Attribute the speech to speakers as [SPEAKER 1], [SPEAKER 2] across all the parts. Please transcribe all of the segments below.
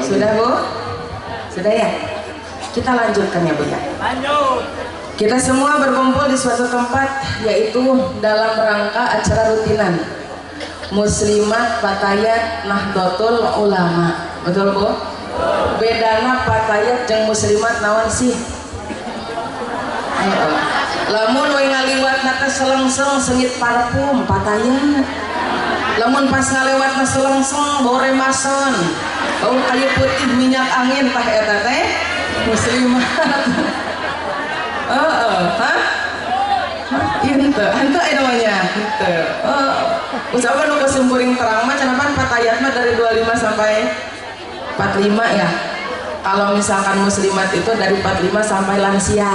[SPEAKER 1] Sudah Bu? Sudah ya? Kita lanjutkan ya Bu ya.
[SPEAKER 2] Lanjut.
[SPEAKER 1] Kita semua berkumpul di suatu tempat, yaitu dalam rangka acara rutinan Muslimat Fatayat Nahdlatul Ulama. Betul Bu? Bedana Fatayat jeung Muslimat naon sih? Ayo. Lamun we ngaliwatna teh selengseng sengit parfum Fatayat. Lamun pas ngalewatna selengseng bau remason, bau kayu putih minyak angin tah eta teh Muslimat. Hah? Itu namanya. Itu. Usahakan nu kesimpuring terang mah canapan Fatayat mah dari 25 sampai 45 ya. Kalau misalkan Muslimat itu dari 45 sampai lansia.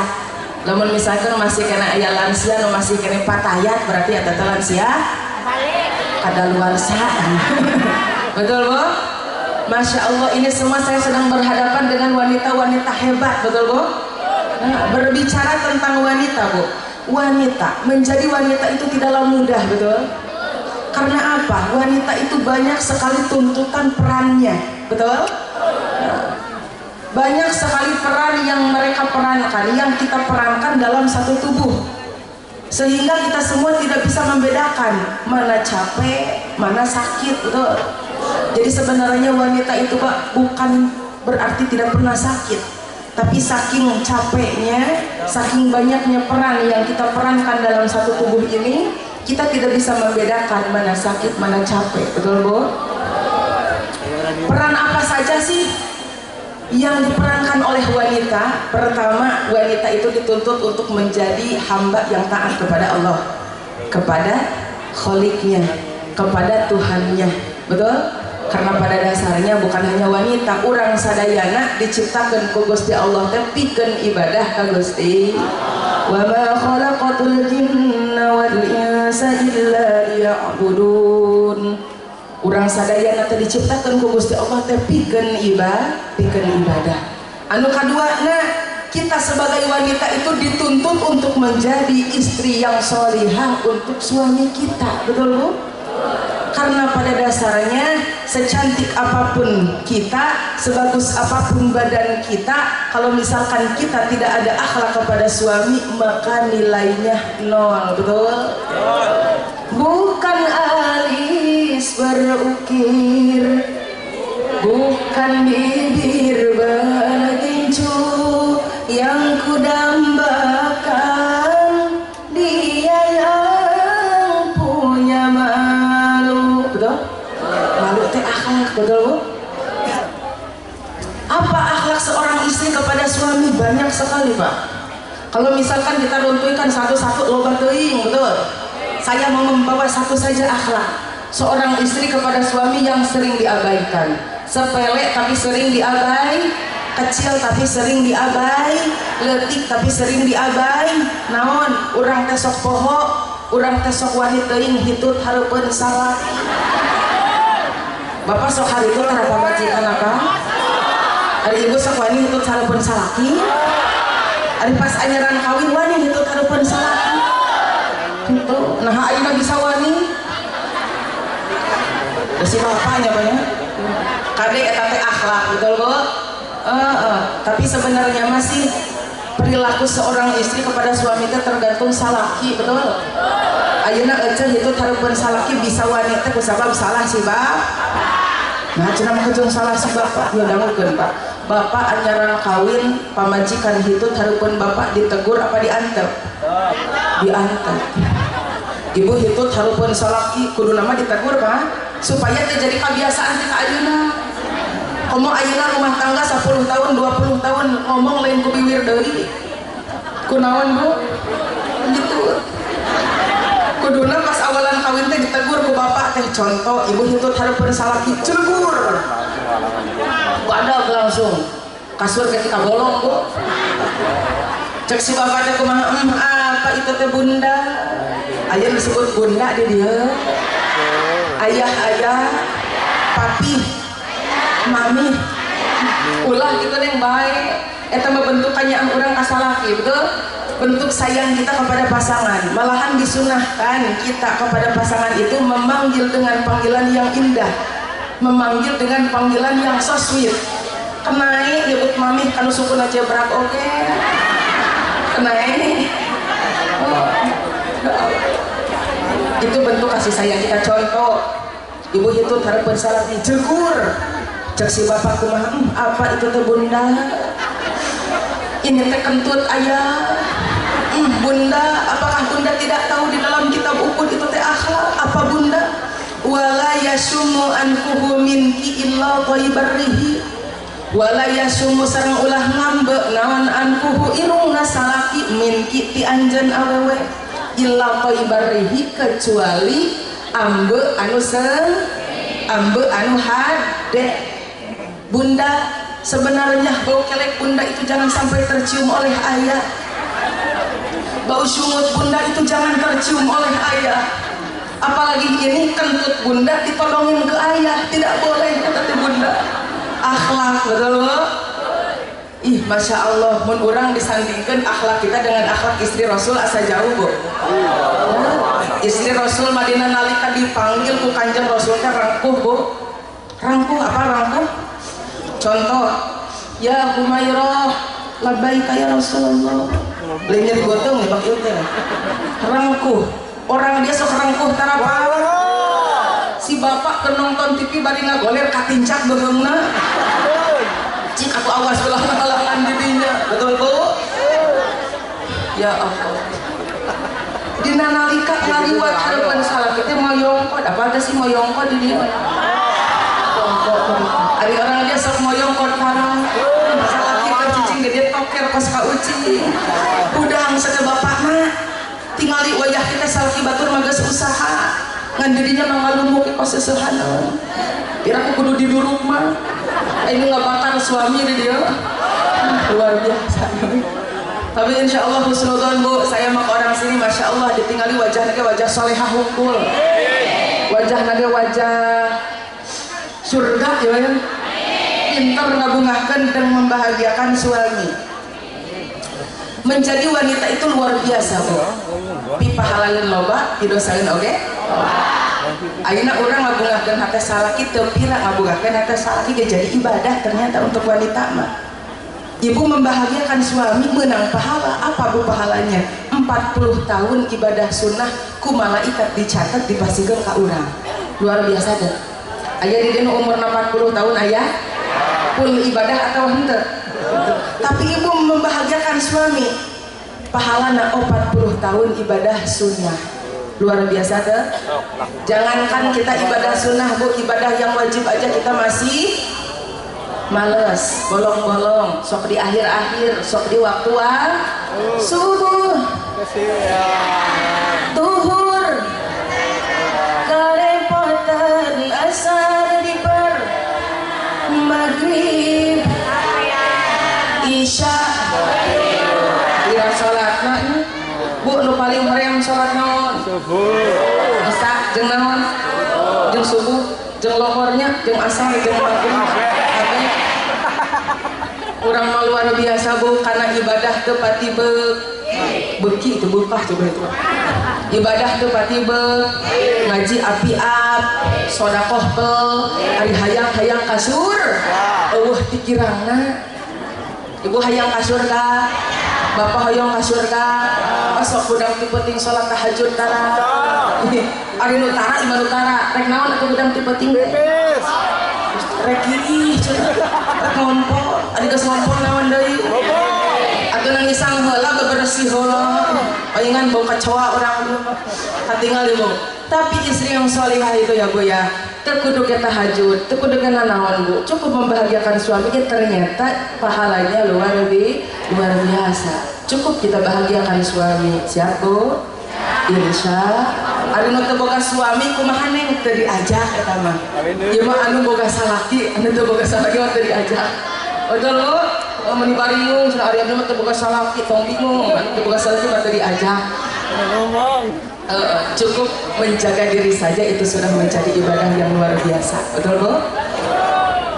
[SPEAKER 1] Lamun misalkan masih kena aya lansia nu masih kena Fatayat berarti eta teh lansia ada luar sana. Betul Bu? Masya Allah, ini semua saya sedang berhadapan dengan wanita-wanita hebat. Betul Bu? Nah, berbicara tentang wanita Bu, wanita, menjadi wanita itu tidaklah mudah. Betul? Karena apa? Wanita itu banyak sekali tuntutan perannya. Betul? Nah, banyak sekali peran yang mereka perankan, yang kita perankan dalam satu tubuh, sehingga kita semua tidak bisa membedakan mana capek, mana sakit. Betul? Jadi sebenarnya wanita itu Pak bukan berarti tidak pernah sakit, tapi saking capeknya, saking banyaknya peran yang kita perankan dalam satu tubuh ini, kita tidak bisa membedakan mana sakit, mana capek. Betul Bu? Peran apa saja sih yang diperankan oleh wanita? Pertama, wanita itu dituntut untuk menjadi hamba yang taat kepada Allah, kepada Kholiknya, kepada Tuhannya. Betul? Karena pada dasarnya bukan hanya wanita, urang sadayana diciptakan ku Gusti Allah teh pikeun ibadah ka Gusti. Wa ma khalaqatul jinna wal insa illa liya'budun. Urang sadayana teh diciptakan ku Gusti Allah teh pikeun ibadah. Anu kaduana, kita sebagai wanita itu dituntut untuk menjadi istri yang sholihah untuk suami kita, betul Bu? Karena pada dasarnya secantik apapun kita, sebagus apapun badan kita, kalau misalkan kita tidak ada akhlak kepada suami, maka nilainya nol, betul? Bukan alis berukir, bukan bibir bergincu yang kudambakan, dia yang punya malu, betul? Malu teh akhlak, betul Bu? Apa akhlak seorang istri kepada suami? Banyak sekali Pak. Kalau misalkan kita runtuhkan satu-satu loba teuing, betul? Saya mau membawa satu saja akhlak seorang istri kepada suami yang sering diabaikan. Sepele tapi sering diabai, kecil tapi sering diabai, leutik tapi sering diabai. Naon urang teh sok poho, urang teh sok wani teuing hitut hareupeun salaki. Bapak sok haritu tara pamajikan apa? Ari ibu sok wani hitut hareupeun salaki. Ari pas anyaran kawin wani hitut hareupeun salaki. Gitu. Nah ayeuna bisa wani. Si bapaknya banyak. Kade eta teh akhlak, betul Bu? Tapi sebenarnya masih perilaku seorang istri kepada suami teh tergantung salaki, betul? Ayeuna eceun itu hareupeun salaki bisa wanita ku sabab salah si Bap. Nah cenah mah kejeung salah si bapak, ya dangukeun Pak. Bapak anyaran kawin pamajikan hitut hareupeun bapak ditegur apa diantep? Diantep. Ibu hitut hareupeun salaki kudu nama ditegur Pak, supaya terjadi kebiasaan kita ayeuna. Ngomong ayeuna rumah tangga 10 tahun 20 tahun ngomong lain ku bibir deui. Kunaon Bu? Gitu. Kuduna pas awalan kawin teh ditegur ku bapak teh, contoh ibu hitut hareupeun salaki celebur. Badag langsung. Kasur ketika bolong Bu. Cek si bapak teh kumaha? Apa itu teh bunda? Aya disebut bunda di dieu. Ayah, papi, mami, ulah gitu yang baik. Eta mah bentuk kanyaan orang kasalaki, betul? Bentuk sayang kita kepada pasangan. Malahan disunahkan kita kepada pasangan itu memanggil dengan panggilan yang indah, memanggil dengan panggilan yang so sweet. Kenai nyebut mami kanu sukuna jebrak oke. Kenai. Itu bentuk kasih sayang kita. Contoh ibu itu hareupeun salaki jegur, cek si bapak kumaha? Apa itu teh bunda? Ini teh kentut ayah. Bunda, apakah bunda tidak tahu di dalam kitab ukun itu teh akhlak? Apa bunda? Wala yasumu anfuhu minki illa thayyibar rihi, wala yasumu sareng ulah ngambe naon anfuhu irungna salaki minki ti anjeun awewe illa thayyibar rihi, kecuali ambe anu ambe anu hade. Bunda, sebenarnya bau kelek bunda itu jangan sampai tercium oleh ayah. Bau sungut bunda itu jangan tercium oleh ayah. Apalagi ini kentut bunda ditodongin ke ayah, tidak boleh kata bunda. Akhlak, betul? Ih, masya Allah, mun urang disandingkan akhlak kita dengan akhlak istri Rasul asa jauh Bu. Istri Rasul Madinah nalika dipanggil ku Kanjeng Rasul teh rangkuh Bu. Rangkuh apa rangkuh? Contoh, ya Humairah, labbaika ya Rasulullah. Lainnya digotong nih Pak Yute. Rangkuh, orang dia sok rangkuh tarapan. Si bapak ke nonton TV bari ngagoler katincak beheungna. Cik aku awas ulah-ulahan dirinya, betul Bu? Ya Allah. Dina nalika ngaliwat hareupeun salaki teh moyongkod, apa ada sih moyongkod di dieu? Ari orang dia sok moyongkod karang. Salaki ka cicing gede toker pas ka ucing. Udang sada bapakna tingali wayah kita salaki batur mah geus usaha. Ngan dirinya mah ngalumuk ka seseuhaneun. Piraku kudu diduruk mah. Ini nggak bakal suami di dia. Luar biasa. Tapi insya Allah husnudzon Bu, saya mah orang sini masya Allah ditinggali wajah naga wajah solehah hukul, wajah naga wajah surga ya kan. pintar ngabungahkan dan membahagiakan suami. Menjadi wanita itu luar biasa, Bu. Pipahalalin loba, didosain oke? Ayeuna urang ngabungahkeun hate salaki teu pira ngabungahkeun hate salaki jadi ibadah ternyata untuk wanita mah. Ibu membahagiakan suami menang pahala. Apa Bu pahalanya? 40 tahun ibadah sunnah ku malaikat dicatat dipasikeun ka urang. Luar biasa deh. Aya di dieu umur 40 tahun aya full ibadah atau henteu? Tapi ibu membahagiakan suami pahalana 40 tahun ibadah sunnah. Luar biasa deh. Jangankan kita ibadah sunnah, Bu, ibadah yang wajib aja kita masih males, bolong-bolong, sok di akhir-akhir, sok di waktu subuh, duhur, kerepotan asar diper, maghrib, isya, kira sholat Bu, nu paling hoream sholat naon? Isya, jeung naon? Jeung subuh, jeung lohornya, jeung asar, jeung maghrib. Urang mah luar biasa, Bu, karena ibadah teu pati beuki itu bekah coba itu. Ibadah teu pati ngaji api-ap, sedekah pel, ari hayang-hayang kasur. Eueuh pikirangna. Ibu hayang kasur ka? Bapak hayang kasur ka? Sok budang ti penting salat tahajud tara. Ari nu tara imah nu tara, rek naon atuh budang ti penting? Rek ieu rek ngompol, ari geus ngompol naon deui? Atuh nangisang heula bebersih heula. Palingan bau kecoa urang katingal ibu. Tapi istri yang sholihah itu ya, Bu, ya, teu kudu ke tahajud, teu kudu ke naon, Bu. Cukup membahagiakan suami, ternyata pahalanya luar biasa. Cukup kita bahagiakan suami. Siap, Bu? Insya ari nu teu boga suami kumaha neng teu diajak eta mah. Ieu mah anu boga salaki, anu teu boga salaki mah teu diajak. Betul, Bu? Mun baringung cenah ari abdi mah teu boga salaki, tong bingung, anu teu boga salaki mah teu diajak. Cukup menjaga diri saja itu sudah menjadi ibadah yang luar biasa. Betul, Bu?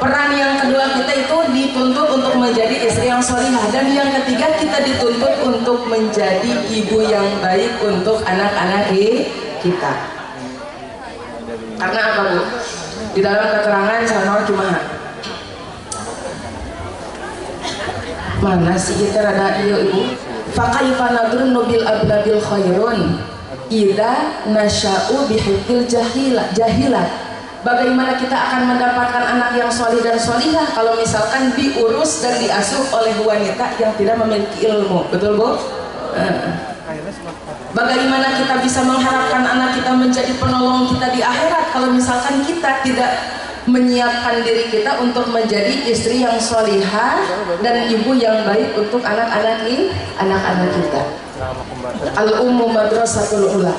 [SPEAKER 1] Peran yang kedua kita itu dituntut untuk menjadi istri yang sholihah, dan yang ketiga kita dituntut untuk menjadi ibu yang baik untuk anak-anak kita. Karena apa, Bu? Di dalam keterangan sanor kumaha? Mana sih kita rada ieu, Ibu? Fakaifa nadrunnu bil abnabil khairun idza nasya'u bihifdzil jahilat. Bagaimana kita akan mendapatkan anak yang sholih dan sholihah kalau misalkan diurus dan diasuh oleh wanita yang tidak memiliki ilmu. Betul, Bu? Bagaimana kita bisa mengharapkan anak kita menjadi penolong kita di akhirat kalau misalkan kita tidak menyiapkan diri kita untuk menjadi istri yang sholihah dan ibu yang baik untuk anak-anak kita. Al-ummu madrasatul ula.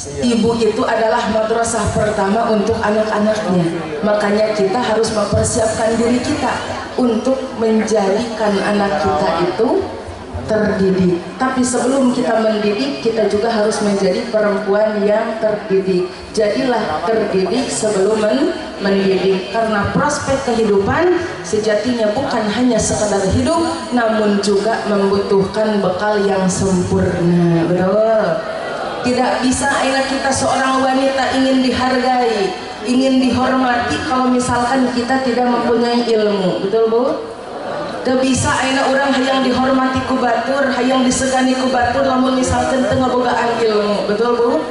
[SPEAKER 1] Ibu itu adalah madrasah pertama untuk anak-anaknya. Makanya kita harus mempersiapkan diri kita untuk menjadikan anak kita itu terdidik. Tapi sebelum kita mendidik, kita juga harus menjadi perempuan yang terdidik. Jadilah terdidik sebelum mendidik, karena prospek kehidupan sejatinya bukan hanya sekadar hidup, namun juga membutuhkan bekal yang sempurna. Betul? Tidak bisa anak kita seorang wanita ingin dihargai, ingin dihormati kalau misalkan kita tidak mempunyai ilmu. Betul, Bu? Gak bisa anak orang hayang dihormati ku batur, hayang disegani ku batur namun misalkan teu ngabogaan ilmu. Betul, Bu?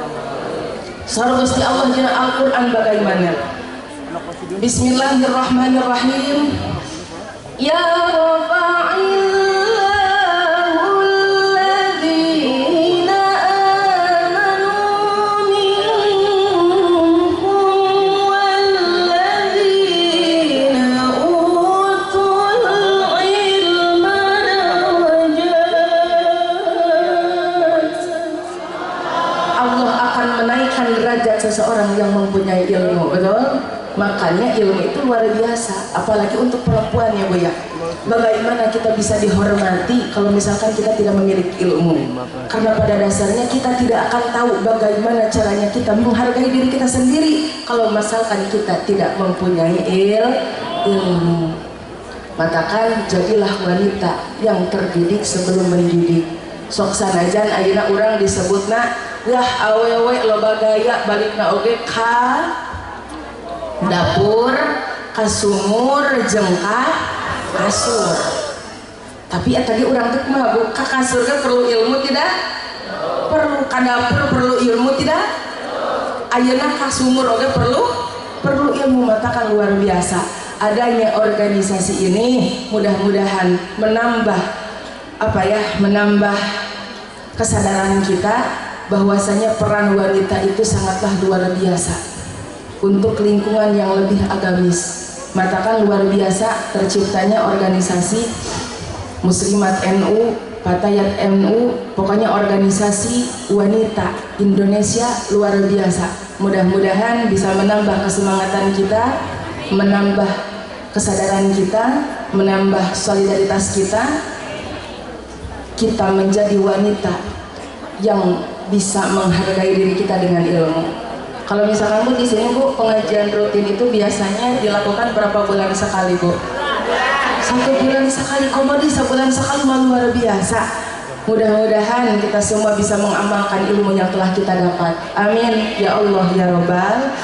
[SPEAKER 1] Sareng Gusti Allah dina Al-Qur'an bagaimana? Bismillahirrahmanirrahim. Ya Rabba'il seseorang yang mempunyai ilmu. Betul? Makanya ilmu itu luar biasa, apalagi untuk perempuan, ya, Bu, ya. Bagaimana kita bisa dihormati kalau misalkan kita tidak memiliki ilmu? Karena pada dasarnya kita tidak akan tahu bagaimana caranya kita menghargai diri kita sendiri kalau misalkan kita tidak mempunyai ilmu. Matakan jadilah wanita yang terdidik sebelum mendidik. Sok sanajan ayeuna urang disebutna yah awewe loba gaya balikna oge ka dapur, ka sumur, jeung ka kasur. Tapi tadi urang teh mah ka kasur ge perlu ilmu tidak? Perlu. Ka dapur perlu ilmu tidak? Ayeuna ka sumur oge perlu ilmu. Matakan luar biasa. Adanya organisasi ini mudah-mudahan menambah kesadaran kita bahwasanya peran wanita itu sangatlah luar biasa untuk lingkungan yang lebih agamis. Matakan luar biasa terciptanya organisasi Muslimat NU, Fatayat NU, pokoknya organisasi wanita Indonesia luar biasa. Mudah-mudahan bisa menambah kesemangatan kita, menambah kesadaran kita, menambah solidaritas kita menjadi wanita yang bisa menghargai diri kita dengan ilmu. Kalau misalkan Bu di sini Bu, pengajian rutin itu biasanya dilakukan berapa bulan sekali Bu? 1 bulan sekali. Komodi sebulan sekali mah luar biasa. Mudah-mudahan kita semua bisa mengamalkan ilmu yang telah kita dapat. Amin ya Allah ya Robbal.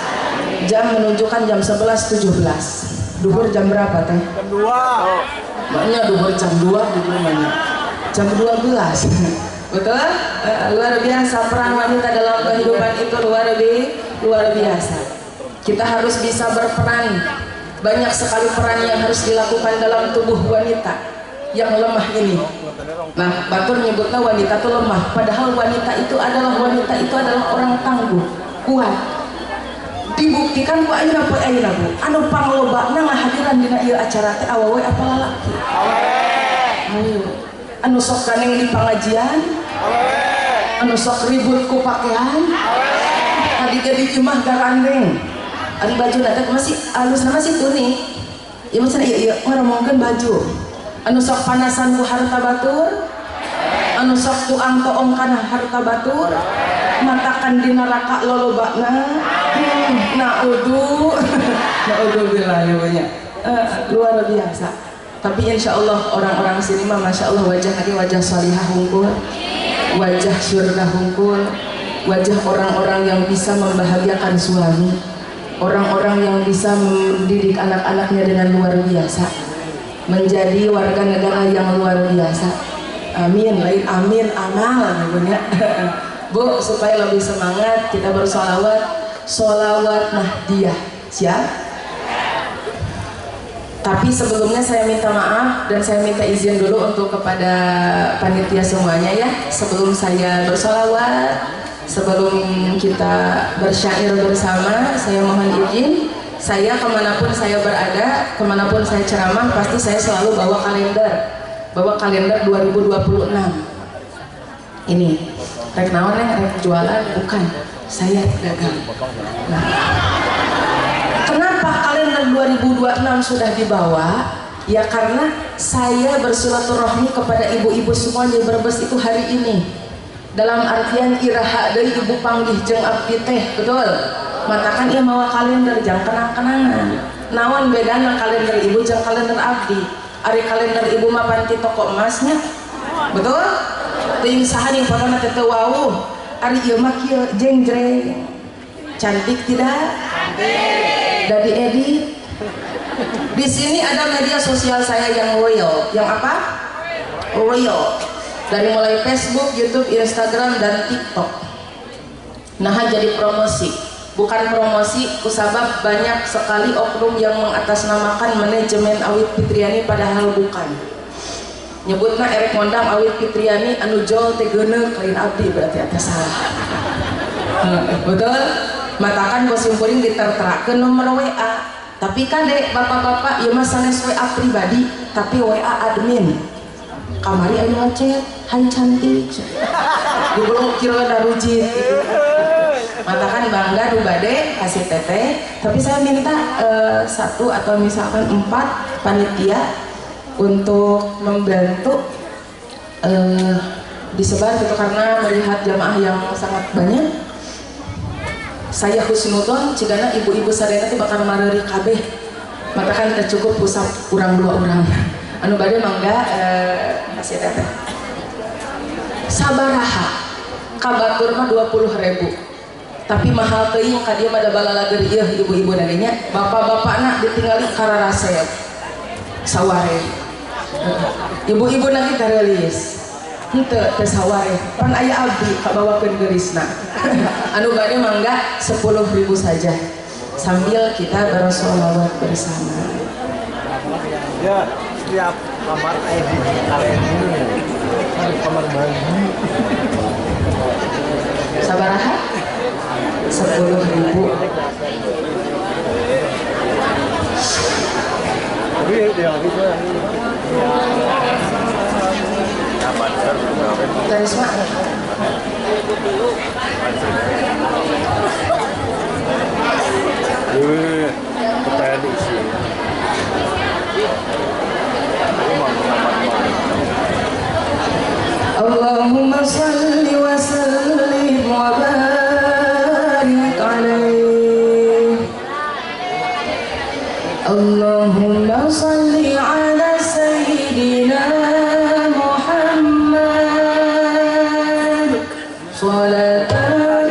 [SPEAKER 1] Jam menunjukkan jam 11.17. Duhur jam berapa teh? Jam 2. Maknya duhur jam 2 di rumahnya. Jam 12. Betul? Luar biasa peran wanita dalam kehidupan itu luar biasa. Kita harus bisa berperan. Banyak sekali peran yang harus dilakukan dalam tubuh wanita yang lemah ini. Nah, batur nyebutnya wanita itu lemah. Padahal wanita itu adalah orang tangguh, kuat. Dibuktikan ku ayeuna poe ayeuna Bu, anu panglobana ngahadiran dina ieu acara teh awewe apa lalaki? Awewe. Anu sok kaneng di pangajian? Awewe. Anu sok ribut ku pakaian? Awewe. Tadi ge di imah garandeng. Ari bajuna teh masih alusna masih tuning. Ieu mah ieu ngomongkeun baju. Anu sok panasan ku harta batur? Anu sok tuang toong kana harta batur? Matakan di neraka lolobana. Naudzubillah ya banyak. Luar biasa. Tapi insya Allah orang-orang sini mah masya Allah wajah salihah hungkul, wajah syurga hungkul, wajah orang-orang yang bisa membahagiakan suami, orang-orang yang bisa mendidik anak-anaknya dengan luar biasa, menjadi warga negara yang luar biasa. Amin, lain amin, amal ya. Bu, supaya lebih semangat kita bersolawat. Sholawat Nahdiyah, siap? Tapi sebelumnya saya minta maaf dan saya minta izin dulu untuk kepada panitia semuanya ya. Sebelum saya bersolawat, sebelum kita bersyair bersama, saya mohon izin. Saya kemanapun saya berada, kemanapun saya ceramah, pasti saya selalu bawa kalender 2026. Ini, rek naon rek jualan, bukan. Saya dagang. Nah, kenapa kalender 2026 sudah dibawa? Ya karena saya bersilaturahmi kepada ibu-ibu semua di Brebes itu hari ini. Dalam artian iraha deui ibu panggih jeung abdi teh, betul? Matakan ieu mawa kalender jeung kenang-kenangan. Naon bedana kalender ibu jeung kalender abdi? Ari kalender ibu mah panti toko emasnya. Betul? Teuing saha ning fotona teh teu wawuh. Ari ieu mah kieu jengjreng. Cantik tidak? Cantik. Udah diedit. Di sini ada media sosial saya yang loyal. Yang apa? Loyal. Dari mulai Facebook, YouTube, Instagram, dan TikTok. Nah, jadi promosi. Bukan promosi, kusabab banyak sekali oknum yang mengatasnamakan manajemen Awit Fitriani padahal bukan. Nyebutna Erek Mondam Awit Fitriani anu jol teh geuneuk lain abdi berarti atas salah. Betul? Matakan kusimpuling diterterakeun nomor WA. Tapi kan dek bapak-bapak ieu mah sanes WA pribadi tapi WA admin. Kamari anu ngechat, "Hai cantik." Diblokir da rujit gitu. Matakan bangga nu bade kasih teteh, tapi saya minta 1 atau misalkan 4 panitia untuk membantu disebar gitu karena melihat jamaah yang sangat banyak. Saya husnudon cigana ibu-ibu sadaya teh bakal mareri kabeh maka kan tercukup pusat kurang 2 orang anu bade mangga kasih teteh sabaraha kabatur mah 20.000 tapi mahal teuing ka dieu mah da balalager ieu ibu-ibu nagenya bapak-bapakna ditinggali kararasep saware ibu-ibu nagi tarelis henteu teu saware pan aya abdi kabawakeun geurisna anu bade mangga 10.000 saja sambil kita bersolawat bersama.
[SPEAKER 2] Ya, setiap kamar ID kalian ini kamar mandi.
[SPEAKER 1] Sabaraha? 10.000.
[SPEAKER 2] Tapi ya itu
[SPEAKER 1] Karisma.
[SPEAKER 2] pertanyaan isi.
[SPEAKER 1] Allahumma salli wa sallim wa barik alaihi. Allahumma salli ala sayyidina Muhammad salatan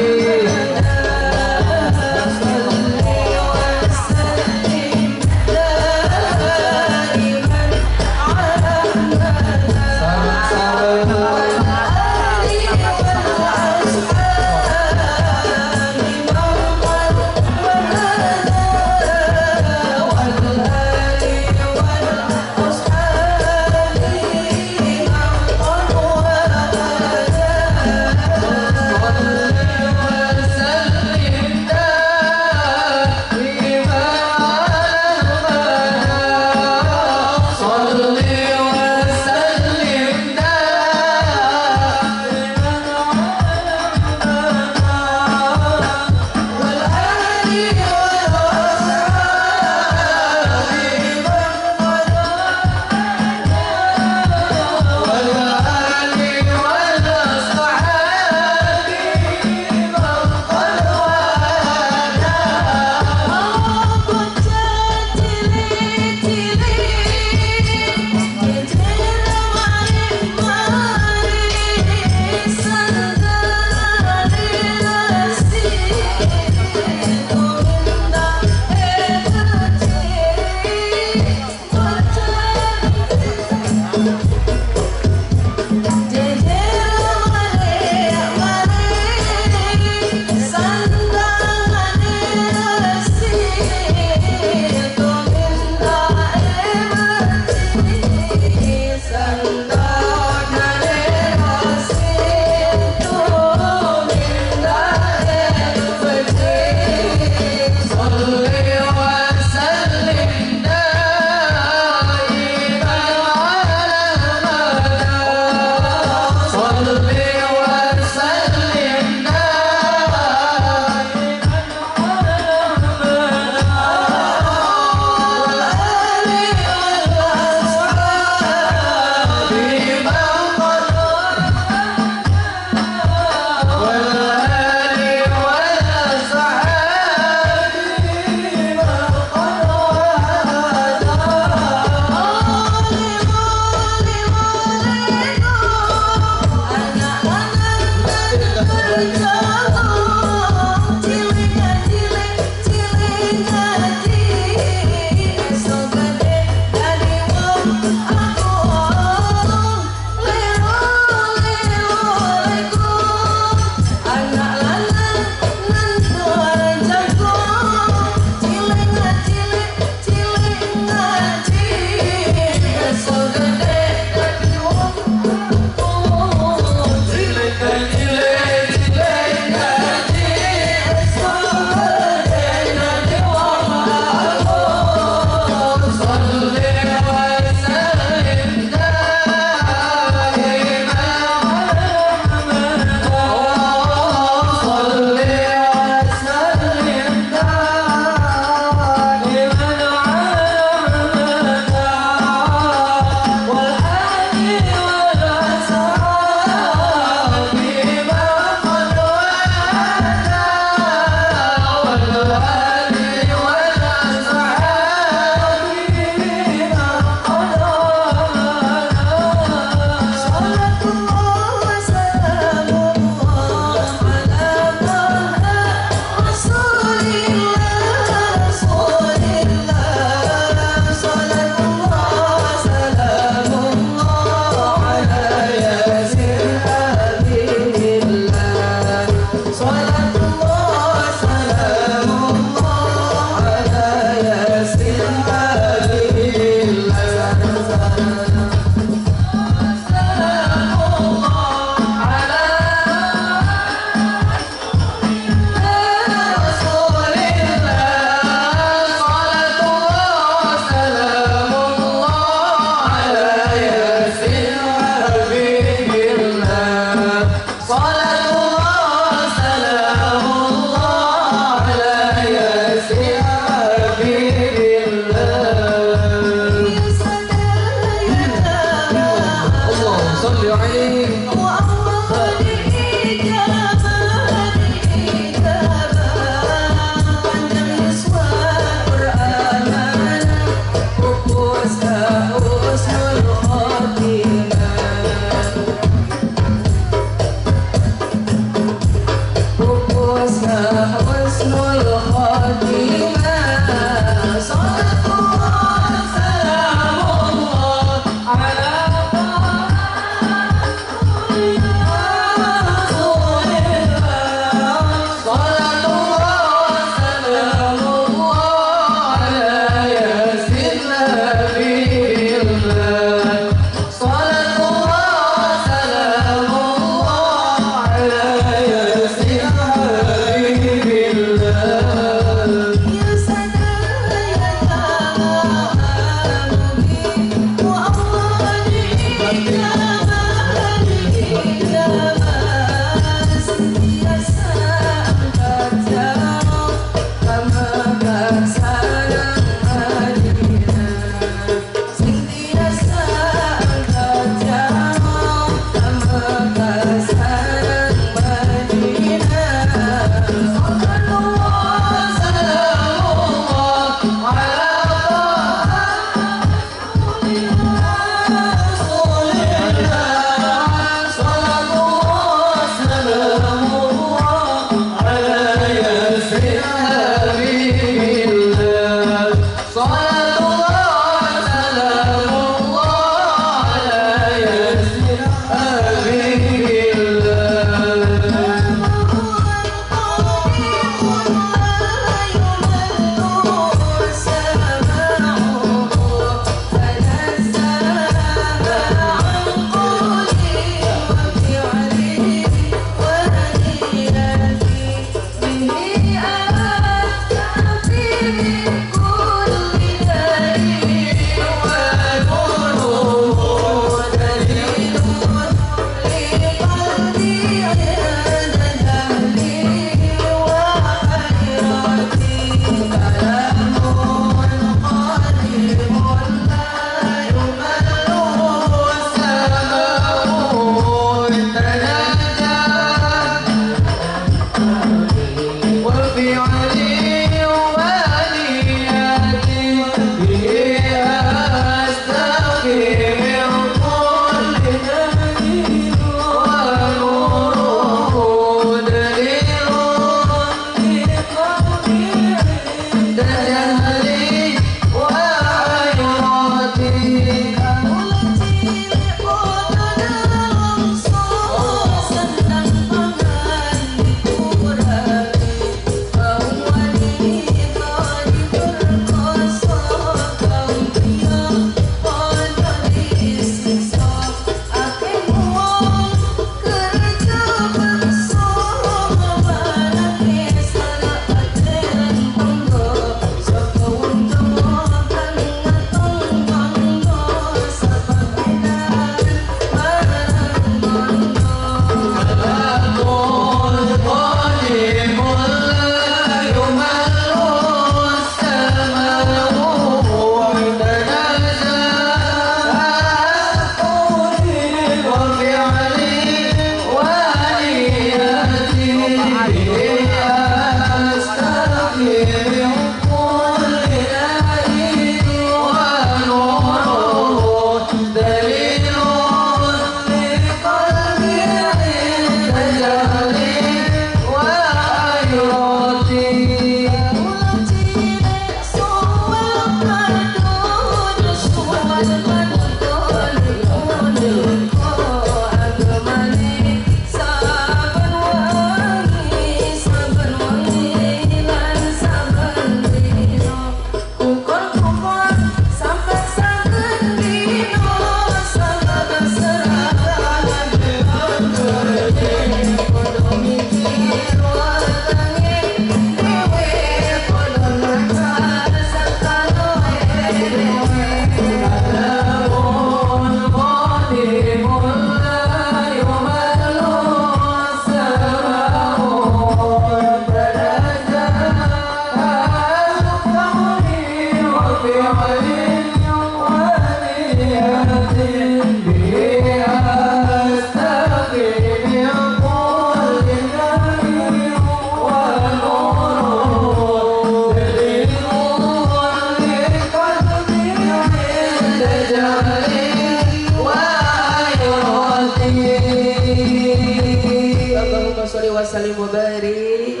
[SPEAKER 1] beri.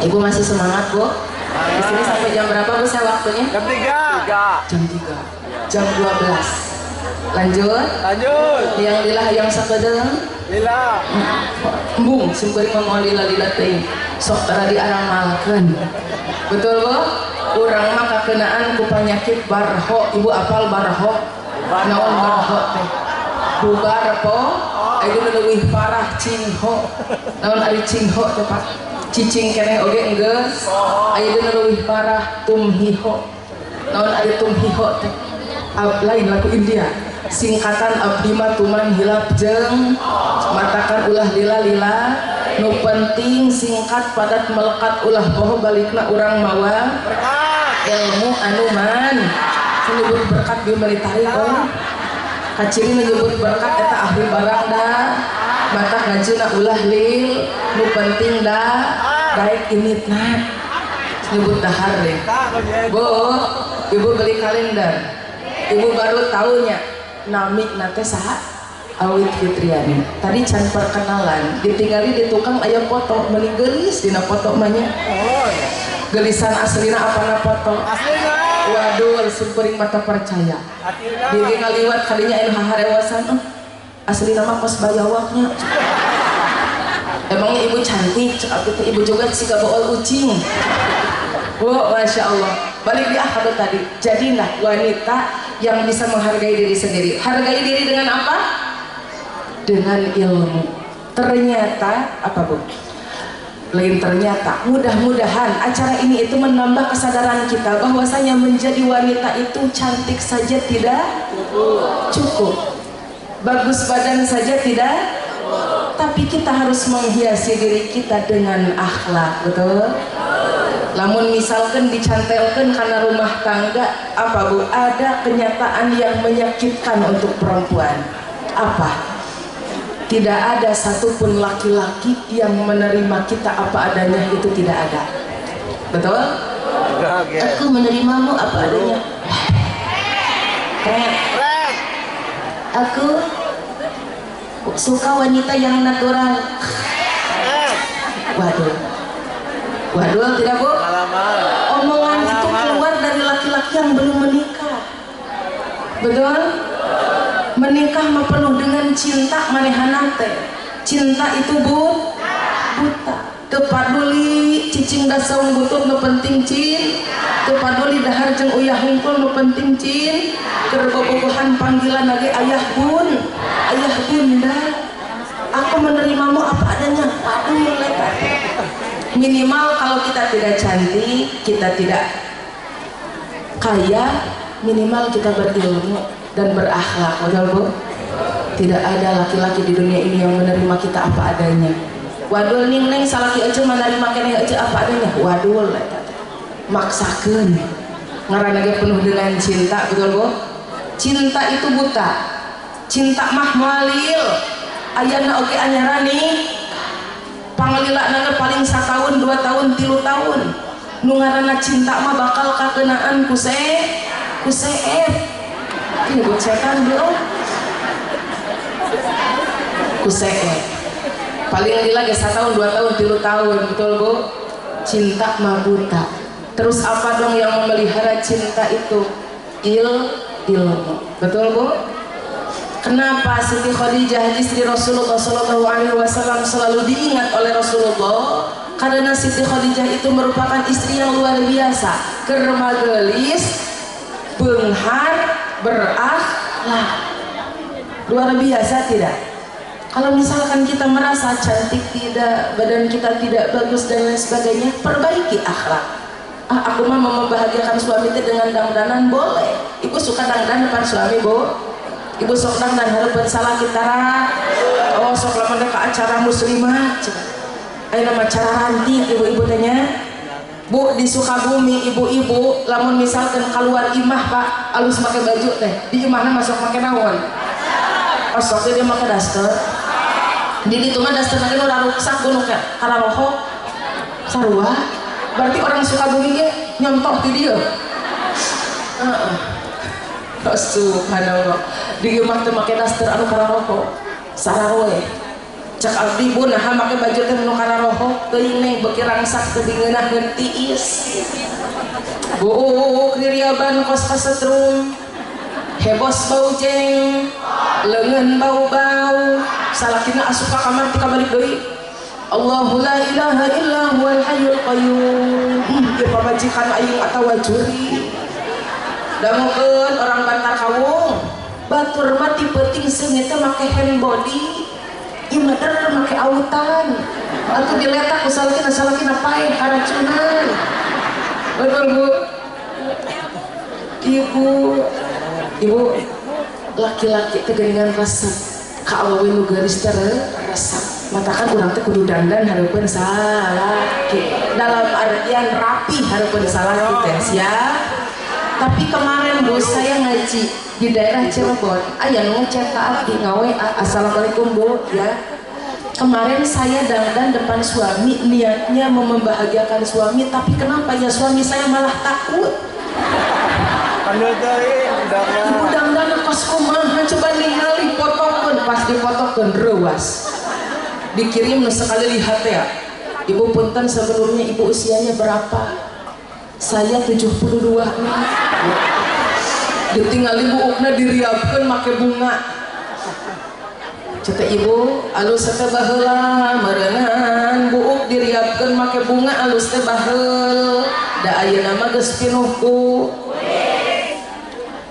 [SPEAKER 1] Ibu masih semangat, Bu? Di sini sampai jam berapa, Bu, saya waktunya?
[SPEAKER 2] Jam 3.
[SPEAKER 1] Jam 3. Jam 12. Lanjut. Yang lila yang sakedeng.
[SPEAKER 2] Lila.
[SPEAKER 1] Embung sembari ngomong lila-lila teh. Sok tara diaramalkeun. Betul, Bu? Urang mah kakenaan ku panyakit barho. Ibu apal barho? Naon barho teh? Bubar po. Ayeuna leuwih parah cingho. Naon ari cingho teh, Pak? Cicing keneh oge enggeus. Ayeuna leuwih parah tumhiho. Naon ari tumhiho teh? Lain lagu India. Singkatan abdi mah tuman hilap jeung matakan ulah lila-lila. Nu penting singkat padat melekat ulah poho balikna urang mawa ilmu anu man menyebut berkat di militari oh kaciri menyebut berkat eta ahli barang dah mata ngajina ulah lil nu penting dah daek initna menyebut dahar deh. Bu, ibu beli kalender, ibu baru tahunya nami nate saha Awit Fitriani. Tadi can perkenalan ditinggali di tukang aya foto mending geulis dina foto mah nya. Gelisan aslina apana foto?
[SPEAKER 2] Aslina.
[SPEAKER 1] Waduh, simpeuring mata percaya. Dia ngaliwat kadinya anu haharewasan. Aslina mah kos bayawaknya. Emangnya ibu cantik, cek aku ibu juga siga bool ucing. Bu, Masya Allah. Balik di akad tadi. Jadilah wanita yang bisa menghargai diri sendiri. Hargai diri dengan apa? Dengan ilmu. Ternyata apa, Bu? Lain ternyata, mudah-mudahan acara ini itu menambah kesadaran kita bahwasanya menjadi wanita itu cantik saja tidak cukup. Bagus badan saja tidak, tapi kita harus menghiasi diri kita dengan akhlak, betul? Lamun misalkan dicantelkan karena rumah tangga, apa, Bu? Ada kenyataan yang menyakitkan untuk perempuan. Apa? Tidak ada satupun laki-laki yang menerima kita apa adanya, itu tidak ada. Betul? Aku menerimamu apa adanya. Aku suka wanita yang natural. Waduh. Waduh, tidak, Bu? Omongan itu keluar dari laki-laki yang belum menikah. Betul? Menikah mah penuh dengan cinta manehanna teh. Cinta itu, Bu, buta. Teu paduli cicing da saung butut nu penting cin. Teu paduli dahar jeung uyah hungkul nu penting cin. Keur bobogohan panggilan lagi ayah bun, ayah bunda. Aku menerimamu apa adanya. Aduh, leka. Minimal kalau kita tidak cantik, kita tidak kaya, minimal kita berilmu dan berakhlak, betul, Bu? Tidak ada laki-laki di dunia ini yang menerima kita apa adanya. Waduh, ning neng salaki aja menerima keneh aja apa adanya. Waduh, maksakeun. Ngaran lagi penuh dengan cinta, betul, Bu? Cinta itu buta. Cinta mah moalil. Ayana oge anyara nih. Panglilana paling 1 tahun, 2 tahun, 3 tahun. Nu ngaranna cinta mah bakal kakenaan ku seef. Ini buat setan, bro. Kuseef. Paling lila ge 1 tahun, 2 tahun, 3 tahun, betul, Bu? Cinta mah buta. Terus apa dong yang memelihara cinta itu? Ilmu. Betul, Bu? Kenapa Siti Khadijah istri Rasulullah SAW selalu diingat oleh Rasulullah? Karena Siti Khadijah itu merupakan istri yang luar biasa, kermagelis, beunghar, berakhlak. Luar biasa tidak? Kalau misalkan kita merasa cantik tidak, badan kita tidak bagus dan lain sebagainya, perbaiki akhlak. Aku mah mau membahagiakan suami itu dengan dangdanan, boleh. Ibu suka dangdan depan suami, Bu? Ibu sok dangdan hareupeun salah kita. Oh, sok lamun ke acara muslimah. Ayo nama acara ranting ibu-ibu tanya. Bu, di Sukabumi ibu-ibu lamun misalkan keluar imah, Pak, alus pakai baju teh. Di imahna masuk pakai naon? Oh, sok dia pakai daster. Di ditu mah daster lagi udah rusak gunung ka kararoho. Sarua. Berarti orang Sukabumi ge nyontoh di dieu. Subhanallah. Di rumah teh make daster anu kararoko sararoe cak abdi bu nah make baju teh anu kararoko teuing nih beuki rangsak teu dingeunahkeun tiis bu kririaban kos kasetrum hebos bau jeng leungeun bau-bau salakina asup ka kamar ti kabalik deui Allahu la ilaha illa huwal hayyul qayyum ieu pamajikan aing atawa juri dangukeun orang Bantar Kawung batur mah ti peuting seungit teh make hand body ieu mah make autan atuh diletak ku salakina paeh karacunan betul bu ibu laki-laki teh geuningan resep ka awewe nu geuris teh resep matakan urang teh kudu dandan hareupeun salaki dalam artian rapi hareupeun salaki teh sia. Tapi kemarin bu saya ngaji di daerah Cirebon aya nu ngechat ka abdi ngawe assalamualaikum bu ya kemarin saya dandan depan suami niatnya mau membahagiakan suami tapi kenapa ya suami saya malah takut ibu dandan kos kumaha coba ningali fotokeun pas difotokeun reuas dikirim sekali lihat ya ibu punten sebelumnya ibu usianya berapa saya 72 nih ditinggal ibu ukna diriapkeun make bunga cetek ibu alus teh baheula meureunnan buuk diriapkeun make bunga alus teh baheul da ayeuna mah geus pinuhku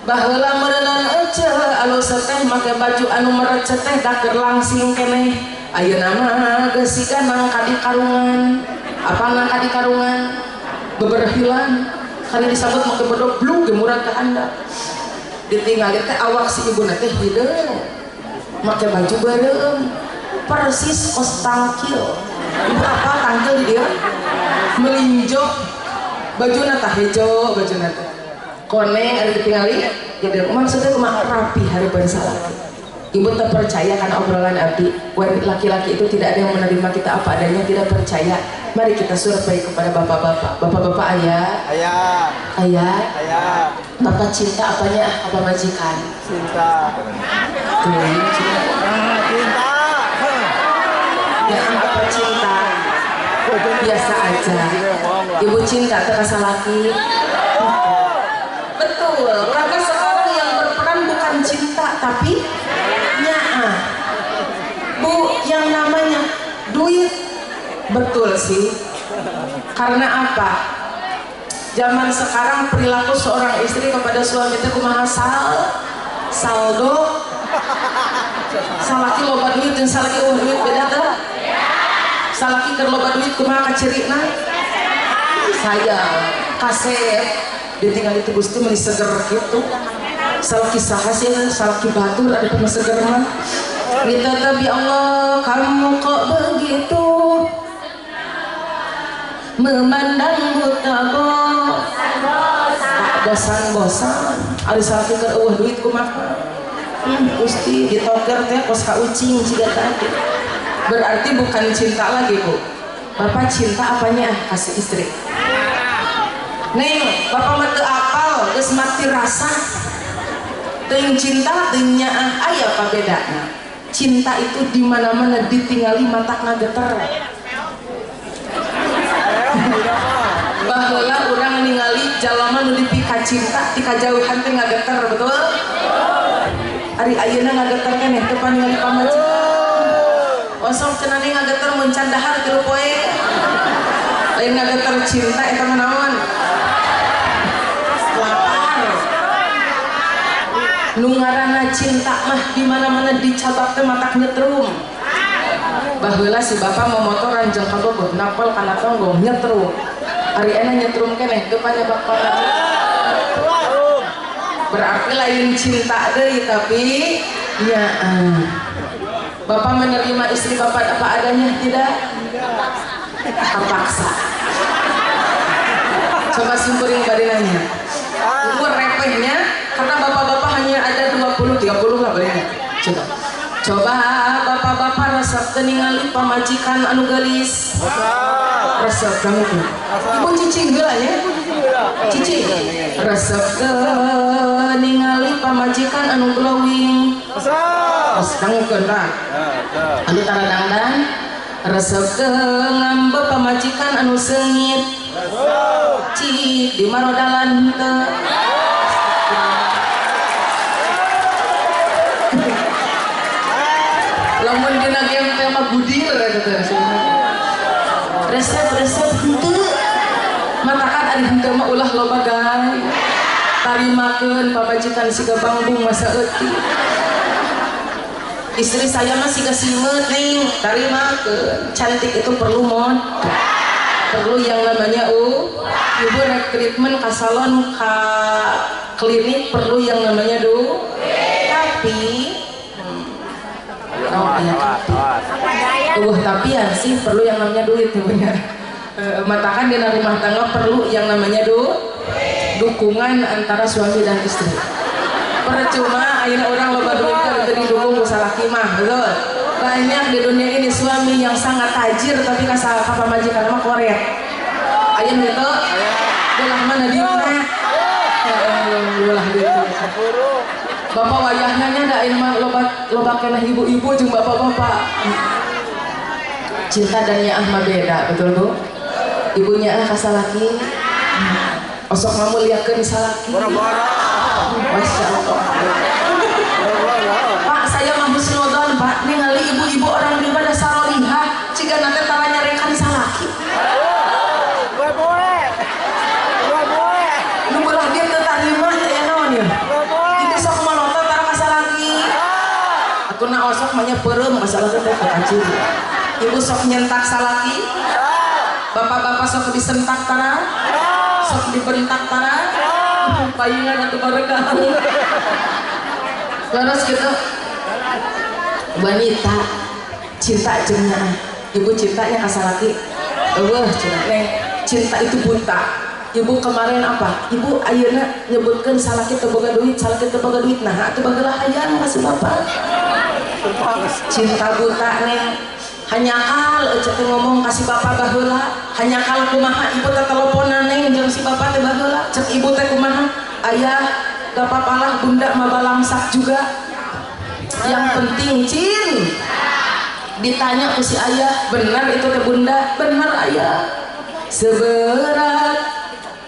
[SPEAKER 1] baheula meureunnan ece alus teh make baju anu merecet teh da keur langsing keneh ayeuna mah geus siga nang ka di karungan apa nang ka di karungan beberhilan kali disambut make bedog blug murah ke anda ditinggali teh awak si ibu teh hideung make baju bareng persis kos tangkil ibu apa tangkil di dia melinjo baju teh hejo baju teh kone ada ditinggali jadi maksudnya kumaha rapi hareupeun salaki ibu tak percaya karena obrolan abdi laki-laki itu tidak ada yang menerima kita apa adanya tidak percaya mari kita survei kepada bapak-bapak ayah bapak cinta apanya apa majikan cinta ya apa cinta biasa aja ibu cinta terasa laki betul karena sekarang yang berperan bukan cinta tapi bu yang namanya duit betul sih karena apa zaman sekarang perilaku seorang istri kepada suami itu kumaha saldo salaki loba duit dan salaki duit beda tuh salaki keur loba duit kumaha kacirina saya kaset ditinggal itu Gusti meuli seger gitu salaki saha sih salaki batur ada pernah seger mah kita tapi Allah kamu kok begitu memandang mutago tak bosan-bosan ada salaki keur eueuh duit kumaha Gusti ditoker teh kos ka ucing ciga tadi berarti bukan cinta lagi bu bapak cinta apanya kasih istri neng bapak mah teu apal geus mati rasa teuing cinta teuing nyaah aya apa bedana cinta itu di mana-mana ditinggali mata ngageter baheula urang ningali jalma nu dipika cinta ti kajauhan teh ngageter betul ari ayeuna ngageter keneh teu paningali pamajikan osong cenah ngageter mun can dahar 3 poe lain ngageter cinta eta mah naon nu ngaranna cinta mah di mana-mana dicabak teh matak nyetrum baheula si bapak mau motoran jeung ka Bogor napol kana tonggong nyetrum ari ena nyetrum keneh teu panyabak pamajikan berarti lain cinta deui tapi ya bapak menerima istri bapak apa adanya tidak terpaksa coba simpurin badinanya umur repehnya karena bapak-bapak hanya ada 20-30 lah bolehnya coba bapak-bapak resep ningali pamajikan anu gelis resep kamu tuh ibu cicing geula ya cicing resep ningali pamajikan anu glowing terus dangukeun tah anu taradangdan resep ngambe pamajikan anu seungit cik di marodalan teu lamun dina gempe mah budir gitu resep henteu matakan ari henteu mah ulah loba gay tarimakeun pamajikan siga bangbung masa eutik istri saya mah siga simeut ning tarimakeun cantik itu perlu mod perlu yang namanya ibu rek treatment ka salon ka klinik perlu yang namanya tapi tapi ya sih perlu yang namanya duit ibunya matakan di rumah tangga perlu yang namanya dukungan antara suami dan istri percuma akhirnya orang loba duit kalau didukung salaki mah betul banyak di dunia ini suami yang sangat tajir tapi kasar apa majikan mah korek ayam gitu belah mana di mana belah gitu bapak wajahnya ada ini mah loba kena ibu-ibu jeung bapak-bapak cinta dan nyaah mah beda betul bu ibunya kasalaki osok ngamu liakeun salaki masya Allah Pak saya mah husnudon Pak ningali ibu-ibu orang di pada sarolihah ciga nate tara nyarekan salaki nu belah dia teu tarima teh naon ya ibu sok manotot tara kasalaki atuna osok mah nya peureum kasalaki teh kacil ibu sok nyentak salaki bapak-bapak sok disentak tara sok dibentak tara payungan atau barekah terus gitu wanita cinta jengnya ibu cintanya kasalaki cinta itu buta ibu kemarin apa ibu ayeuna nyebutkan salaki teu boga duit nah atuh bagelah hayang kasih bapak cinta buta neng hanya kal cek ngomong kasih bapak baheula hanya kal kumaha ibu teh teleponan neng jeung si bapak teh baheula cek ibu teh kumaha ayah gak apa-apa lah bunda mah balamsak juga yang penting cin ditanya ku si ayah benar itu teh bunda benar ayah seberat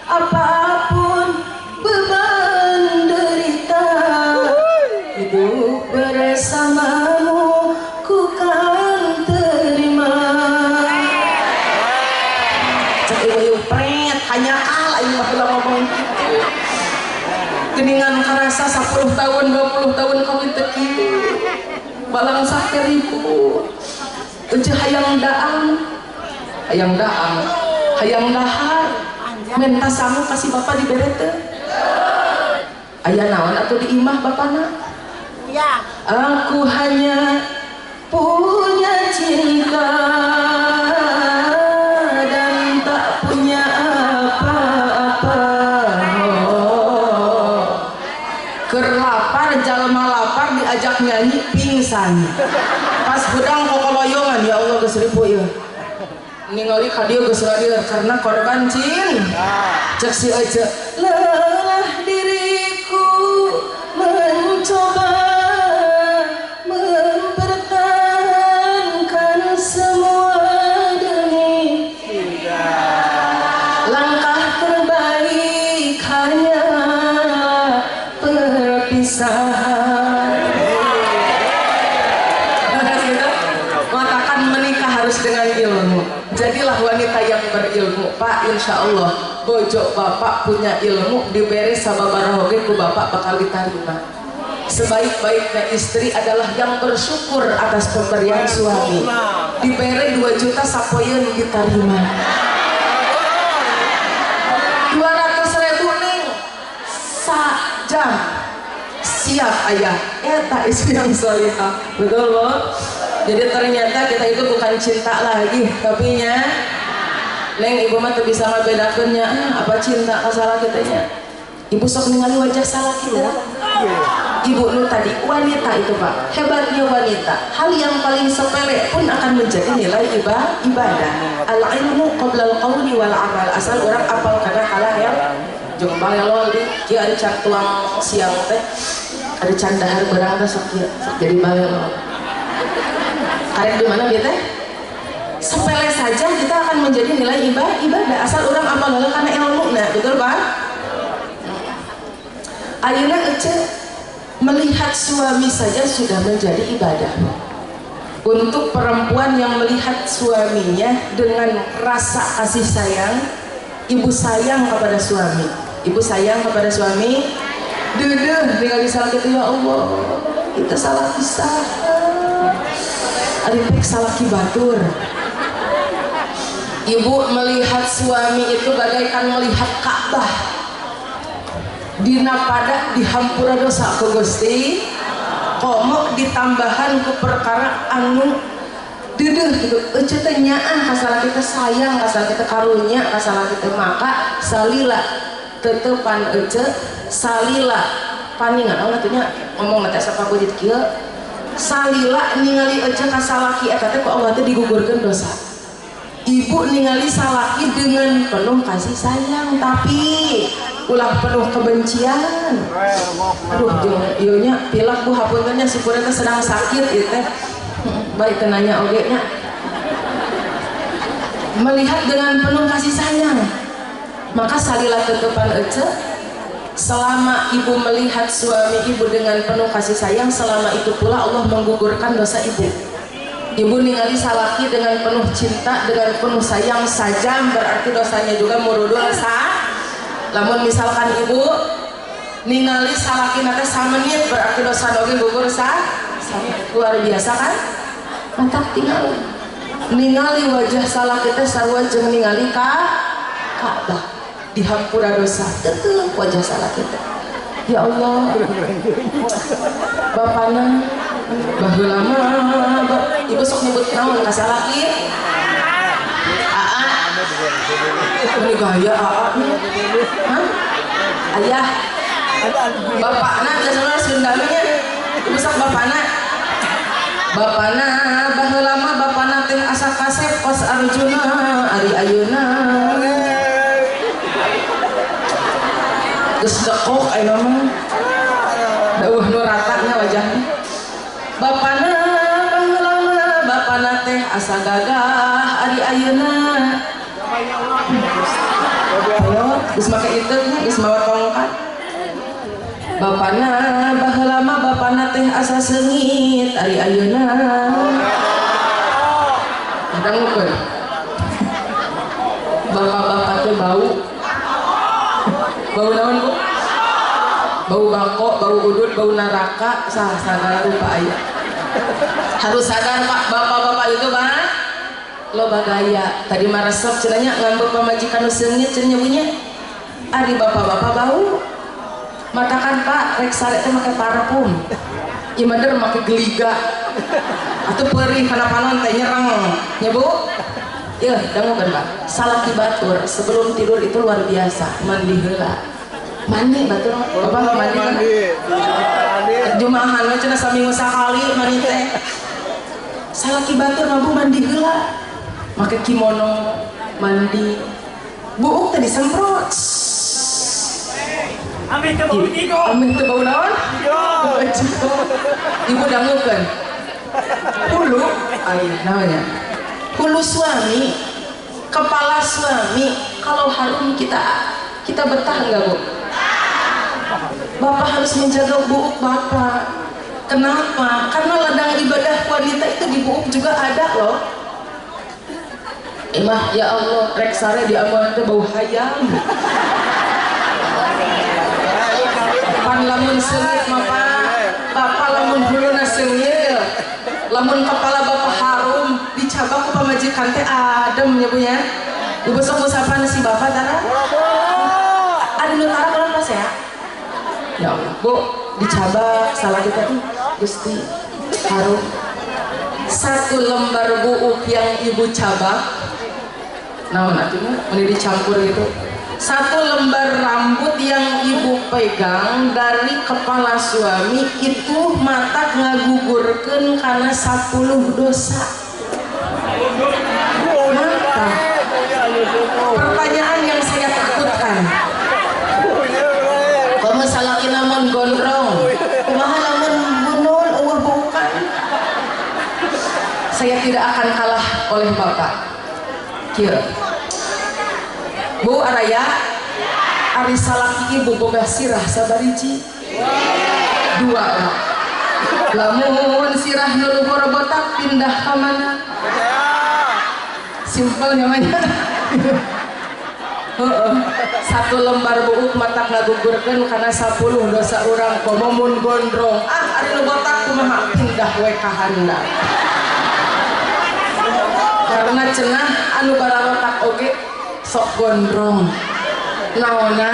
[SPEAKER 1] apapun beban derita hidup bersamamu ku kan terima cek ibu pret hanya kalah ini mah ngomong gitu geningan karasa 10 tahun 20 tahun kawin teh kitu balangsah ke ribu eueuh hayang daang hayang dahar menta samu kasih bapak dibere teu aya naon atuh di imah bapana ya aku hanya punya cinta dan tak punya apa-apa lapar jalma lapar diajak nyanyi pingsan pas budang kokoloyongan ya Allah geus ribu ieu ningali ka dieu geus radir karena korban cin cek si Ece lelah diriku mencoba mempertahankan semua demi langkah terbaik hanya mengatakan menikah harus dengan ilmu jadilah wanita yang berilmu Pak insya Allah bojo bapak punya ilmu diberi sababaraha oge ku bapak bakal diterima sebaik-baiknya istri adalah yang bersyukur atas pemberian suami diberi 2 juta sapoyeun diterima 200.000 ning sajam siap ayah eta istri yang solihah betul loh jadi ternyata kita itu bukan cinta lagi tapi nya neng ibu mah tuh bisa ngabedakeunnya apa cinta ka salah kitanya ibu sok ningali wajah salah kita ibu nu tadi wanita itu Pak hebatnya wanita hal yang paling sepele pun akan menjadi nilai ibadah al ilmu qabla al qawli wal amal asal orang apal karena kalah ya jeung balelol di kieu ari cak tuang siang teh ada candahar berang teh sok jadi balelo. Karek di mana dia teh? Sepele saja kita akan menjadi nilai ibadah asal orang amal karena ilmu. Nah, betul Pak? Ayeuna ece melihat suami saja sudah menjadi ibadah. Untuk perempuan yang melihat suaminya dengan rasa kasih sayang, ibu sayang kepada suami, ibu sayang kepada suami, dedeh tinggal di salah gitu, ya Allah kita salah pisah, aripek salah kibatur. Ibu melihat suami itu bagaikan melihat Ka'bah dina pada dihampura dosa ke Gusti, komo ditambahan ke perkara anu dedeh gitu. Ece teh nyaah kasalah kita sayang, kasalah kita karunya, kasalah kita maka salila tetepan ece salila paningan Allah tuh ngomong nanti siapa bujit kieu salila ningali ece kasalaki eta teh ku Allah teh digugurkeun dosa. Ibu ningali salaki dengan penuh kasih sayang tapi ulah penuh kebencian. Aduh jeung nya pilak Bu hapuntennya syukur teh sedang sakit ieu teh. Baik teh nanya oge nya. Melihat dengan penuh kasih sayang. Maka salila tetepan ece selama ibu melihat suami ibu dengan penuh kasih sayang, selama itu pula Allah menggugurkan dosa ibu. Ibu ningali salaki dengan penuh cinta, dengan penuh sayang saja berarti dosanya juga murudul sah. Lamun misalkan ibu ningali salaki nate samenit berarti dosa doge gugur sah. Luar biasa kan? Mantap tinggal ningali wajah salaki teh sarua jeung ningali Ka'bah dihampura dosa. Tetep wajah salaki teh. Ya Allah, bapana baheula mah ibu sok nyebut naon ka salaki? Aa. Ini gaya aa. Hah? Ayah. Bapakna geus Sundanya. Ibu sok bapakna. Bapakna baheula mah bapakna teh asa kasep kos Arjuna ari ayeuna. Geus dekok aya mah. Dauh nu ratanya wajahnya. Bapana baheula mah bapana teh asa gagah ari ayeuna. Ayo geus make iteu geus mawa tongkat. Bapana baheula mah bapana teh asa seungit ari ayeuna. Dangukeun. Bapak-bapak teh bau. Bau naon Bu? Bau bangkok, bau udut, bau neraka, sagala rupa aya. Harus sadar Pak, bapak-bapak itu Pak loba gaya. Tadi mah resep cenanya ngambek pamajikan nu seungit cenanya bunyi. Ari bapak-bapak bau. Matakan Pak, rek sare teh make parfum. Ieu mah der make geliga. Atuh peurih kana panon teh nyereng. Nya Bu? Ieu dangukeun Pak. Salaki batur sebelum tidur itu luar biasa, mandi heula. Mandi batur Bapak mandi kan? Jumahan we cenah saminggu sakali mandi teh. Salaki batur mah Bu mandi heula. Make kimono mandi. Buuk teh disemprot. Amin teh bau tigo. Amin teh bau naon? Ibu dangukeun. Hulu aya namanya. Hulu suami, kepala suami, kalau harum kita betah enggak Bu? Bapak harus menjaga buuk Bapak. Kenapa? Karena ladang ibadah wanita itu di buuk juga ada loh. Emah ya Allah, rek sare di amal teh bau hayam. Pan lamun seungit mah Bapak lamun huluna seungit, lamun kepala Bapak harum, dicabak ke pamajikan teh adem ya Bu ya. Ibu sok usapan si Bapak tara? Ada nu tara kalau pas ya? Ya Bu, dicabak salah kita tuh Gusti harum. Satu lembar buuk yang Ibu cabak, naon atunya mun dicampur gitu. Satu lembar rambut yang Ibu pegang dari kepala suami itu mata ngagugurkeun kana 10 dosa. Maka pertanyaan yang saya takutkan, kamu salaki namun gondrong kumaha saya tidak akan kalah oleh Bapak. Kieu. Bu Araya, ari salaki ibu boga sirah sabariji. 2 orang. Lamun sirah nu luhur botak pindah ka mana? Simpel namanya. Satu lembar buuk mata ngagugurkeun kana 10 dosa urang komomun gondrong. Ari nu botak kumaha pindah we ka handap. Karena cenah anu bararotak oge sok gondrong. Naonna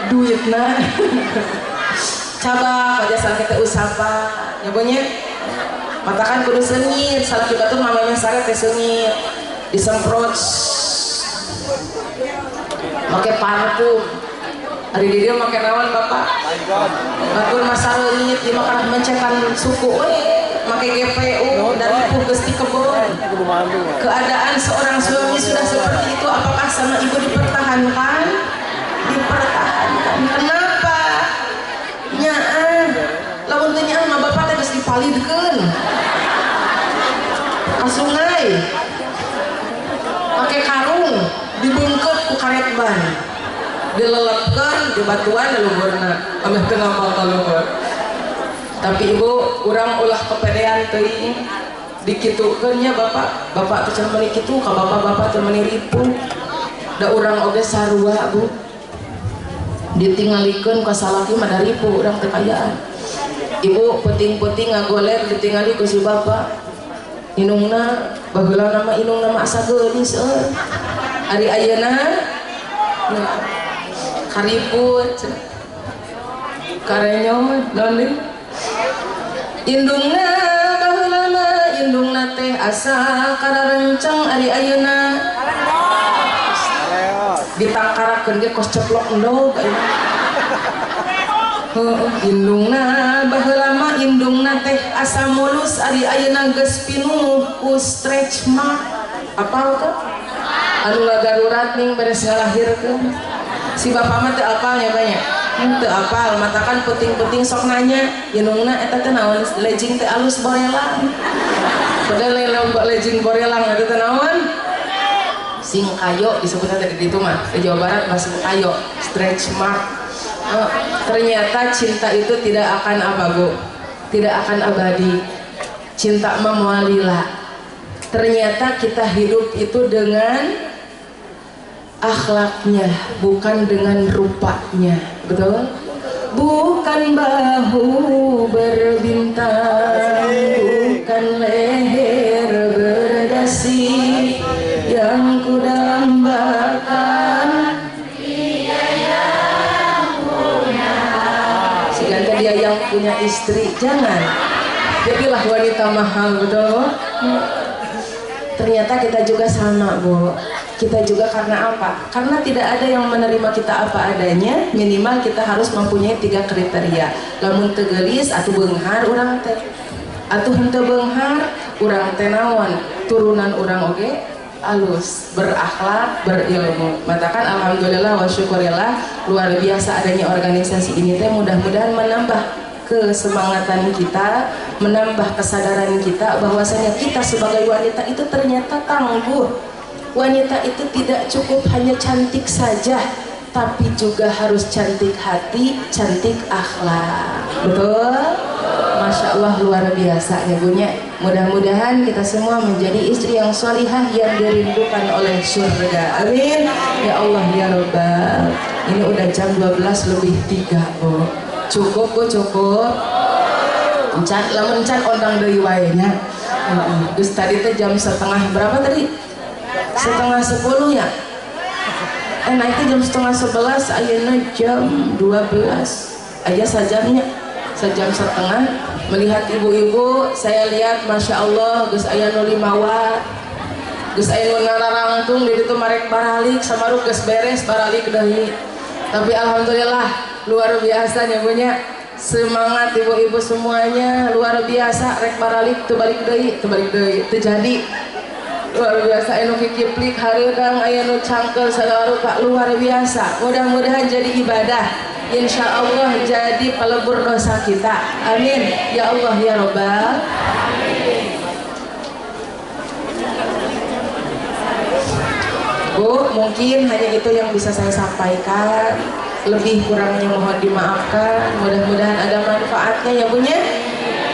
[SPEAKER 1] duitna. Coba aja salah kita usapa nyabonya matakan kudu seungit salah kita tuh mamanya sare teh seungit disemprot make parfum hari dia make naon Bapak batur masa leungit di makan mencetan suku make GPU dari geus di kebon. Keadaan seorang suami sudah seperti itu, apakah sama ibu dipertahankan? Dipertahankan. Kenapa? Nyaan lamun teu nyaan mah bapak teh geus dipalidkeun ka sungai make karung dibeungkeut ku karet ban dilelepkeun di batuan di luhurna ameh teu ngapal ka luhur. Tapi ibu urang ulah kepedean teuing dikitukeun nya bapak teh cenah meuni kitu ka bapak teh meuni ripu da urang oge sarua Bu ditinggalikeun ka salaki mah dari ripu urang teu kayaan. Ibu penting-penting ngagoler ditinggali ku si bapak inungna baheula nama inung nama asa geulis ari ayeuna kariput karenyong naon indungna baheula mah indungna teh asa kararenceng ari ayeuna ditangkarakeun ge kos ceplok endog indungna baheula mah indungna teh asa mulus ari ayeuna geus pinuh ku stretch mark apal teh anu ngagarurat ning beres ngalahirkeun si bapak mah teu apal nya banyak teu apal matakan penting-penting sok nanya indungna eta teh naon legging teh alus borelang padahal lain legging borelang eta teh naon sing kayo disebutnya tadi itu mah di Jawa Barat masih kayo stretch mark. Ternyata cinta itu tidak akan apa Bu, tidak akan abadi. Cinta mah mualila. Ternyata kita hidup itu dengan akhlaknya, bukan dengan rupanya, betul? Bukan bahu berbintang, bukan leher berdasi yang ku dambakan dia yang punya. Sedangkan dia yang punya istri, jangan. Jadilah wanita mahal, betul? Ternyata kita juga sama Bu. Kita juga karena apa? Karena tidak ada yang menerima kita apa adanya. Minimal kita harus mempunyai 3 kriteria. Lamun teu geulis atuh beunghar urang teh. Atuh henteu beunghar urang teh naon? Turunan urang oge alus, berakhlak, berilmu. Matakan alhamdulillah wa syukurillah luar biasa adanya organisasi ini teh mudah-mudahan menambah kesemangatan kita, menambah kesadaran kita bahwasanya kita sebagai wanita itu ternyata tangguh. Wanita itu tidak cukup hanya cantik saja, tapi juga harus cantik hati, cantik akhlak. Betul? Masya Allah luar biasa ya Bunya. Mudah-mudahan kita semua menjadi istri yang salihah yang dirindukan oleh surga. Amin. Ya Allah ya Rabbal. Ini udah jam 12:03 Bu. Cukup Bu, cukup. Encan, lamun encan ondang deui wae nya. Geus tadi teh jam setengah berapa tadi? Setengah 10 ya. Naiknya jam setengah 11, ayeuna jam 12 aja sajamnya. Sejam setengah melihat ibu-ibu, saya lihat Masya Allah geus aya nu 5 watt geus aya nu nararangtung di ditu marek baralik samaruk geus beres baralik deui. Tapi alhamdulillah luar biasa nya punya semangat ibu-ibu semuanya luar biasa rek baralik teu balik deui teu jadi luar biasa anu kikiplik hareudang aya nu cangkel salaruka luar biasa. Mudah-mudahan jadi ibadah, insya Allah jadi pelebur dosa kita. Amin ya Allah ya Rabbal. Bu, mungkin hanya itu yang bisa saya sampaikan. Lebih kurangnya mohon dimaafkan. Mudah-mudahan ada manfaatnya ya Bunya.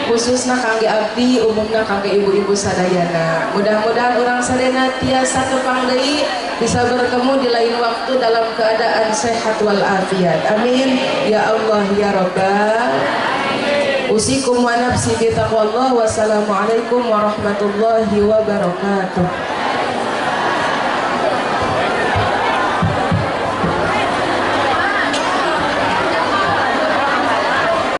[SPEAKER 1] Khususnya kangge abdi, umumnya kangge ibu-ibu sadayana. Mudah-mudahan orang sadayana tiasa tepang deui bisa bertemu di lain waktu dalam keadaan sehat wal afiat. Amin ya Allah ya Rabbal. Usikum wa nafsi bi taqwallah. Wassalamualaikum warahmatullahi wabarakatuh.